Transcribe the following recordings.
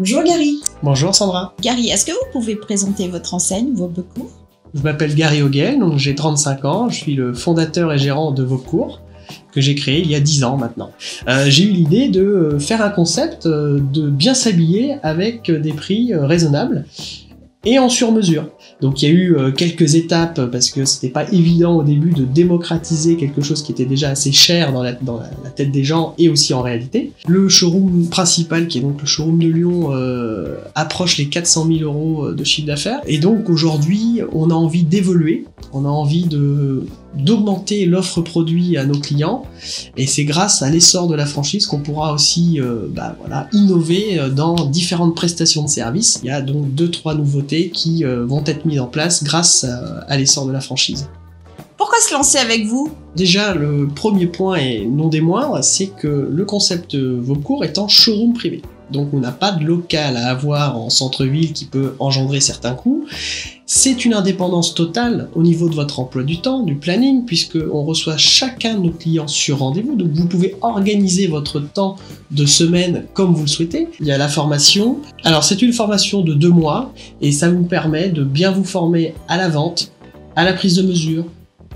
Bonjour Gary. Bonjour Sandra. Gary, est-ce que vous pouvez présenter votre enseigne, Vaubecourt? Je m'appelle Gary Auguel, donc j'ai 35 ans, je suis le fondateur et gérant de Vaubecourt, que j'ai créé il y a 10 ans maintenant. J'ai eu l'idée de faire un concept de bien s'habiller avec des prix raisonnables et en sur-mesure. Donc il y a eu quelques étapes parce que c'était pas évident au début de démocratiser quelque chose qui était déjà assez cher dans la tête des gens et aussi en réalité. Le showroom principal, qui est donc le showroom de Lyon, approche les 400 000 € de chiffre d'affaires. Et donc aujourd'hui, on a envie d'évoluer, on a envie d'augmenter l'offre produit à nos clients, et c'est grâce à l'essor de la franchise qu'on pourra aussi innover dans différentes prestations de services. Il y a donc 2-3 nouveautés qui vont être mises en place grâce à l'essor de la franchise. Pourquoi se lancer avec vous? Déjà, le premier point, et non des moindres, c'est que le concept Vaubecourt est en showroom privé. Donc on n'a pas de local à avoir en centre-ville qui peut engendrer certains coûts. C'est une indépendance totale au niveau de votre emploi du temps, du planning, puisqu'on reçoit chacun de nos clients sur rendez-vous. Donc vous pouvez organiser votre temps de semaine comme vous le souhaitez. Il y a la formation. Alors c'est une formation de 2 mois et ça vous permet de bien vous former à la vente, à la prise de mesure,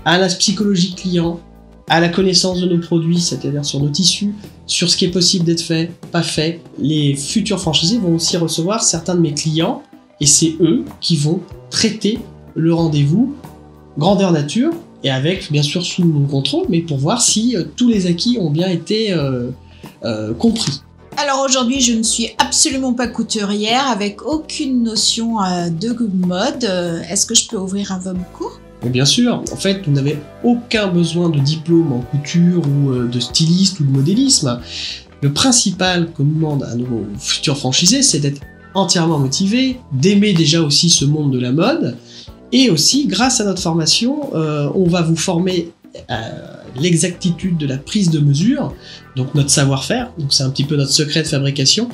à la psychologie client, à la connaissance de nos produits, c'est-à-dire sur nos tissus, sur ce qui est possible d'être fait, pas fait. Les futurs franchisés vont aussi recevoir certains de mes clients et c'est eux qui vont traiter le rendez-vous grandeur nature et avec bien sûr sous mon contrôle, mais pour voir si tous les acquis ont bien été compris. Alors aujourd'hui, je ne suis absolument pas couturière avec aucune notion de mode. Est-ce que je peux ouvrir un Vaubecourt? Mais bien sûr, en fait, vous n'avez aucun besoin de diplôme en couture ou de styliste ou de modélisme. Le principal qu'on demande à nos futurs franchisés, c'est d'être entièrement motivé, d'aimer déjà aussi ce monde de la mode, et aussi, grâce à notre formation, on va vous former à l'exactitude de la prise de mesure, donc notre savoir-faire, donc c'est un petit peu notre secret de fabrication,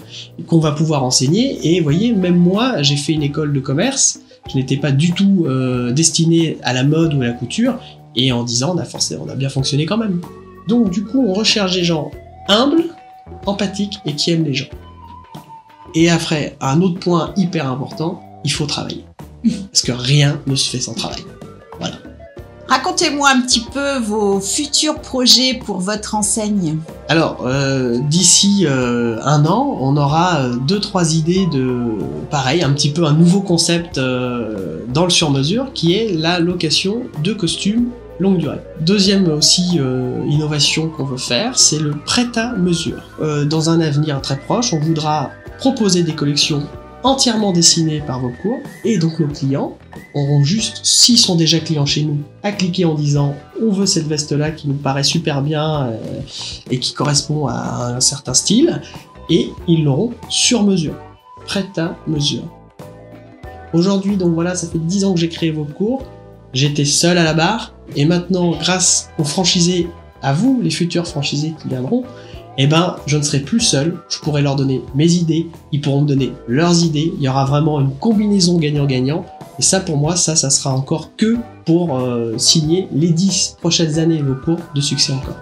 qu'on va pouvoir enseigner, et vous voyez, même moi, j'ai fait une école de commerce, je n'étais pas du tout destiné à la mode ou à la couture, et en 10 ans, on a bien fonctionné quand même. Donc du coup, on recherche des gens humbles, empathiques et qui aiment les gens. Et après, un autre point hyper important, il faut travailler. Parce que rien ne se fait sans travail. Voilà. Racontez-moi un petit peu vos futurs projets pour votre enseigne. Alors, d'ici 1 an, on aura 2-3 idées de, pareil, un petit peu un nouveau concept dans le sur-mesure, qui est la location de costumes longue durée. Deuxième aussi innovation qu'on veut faire, c'est le prêt-à-mesure. Dans un avenir très proche, on voudra proposer des collections entièrement dessinées par Vaubecourt, et donc nos clients auront juste, s'ils sont déjà clients chez nous, à cliquer en disant on veut cette veste là qui nous paraît super bien et qui correspond à un certain style, et ils l'auront sur mesure, prêt à mesure. Aujourd'hui, donc voilà, ça fait 10 ans que j'ai créé Vaubecourt, j'étais seul à la barre, et maintenant grâce aux franchisés, à vous les futurs franchisés qui viendront, eh ben, je ne serai plus seul, je pourrai leur donner mes idées, ils pourront me donner leurs idées, il y aura vraiment une combinaison gagnant-gagnant, et ça pour moi, ça sera encore que pour signer les 10 prochaines années Vaubecourt de succès encore.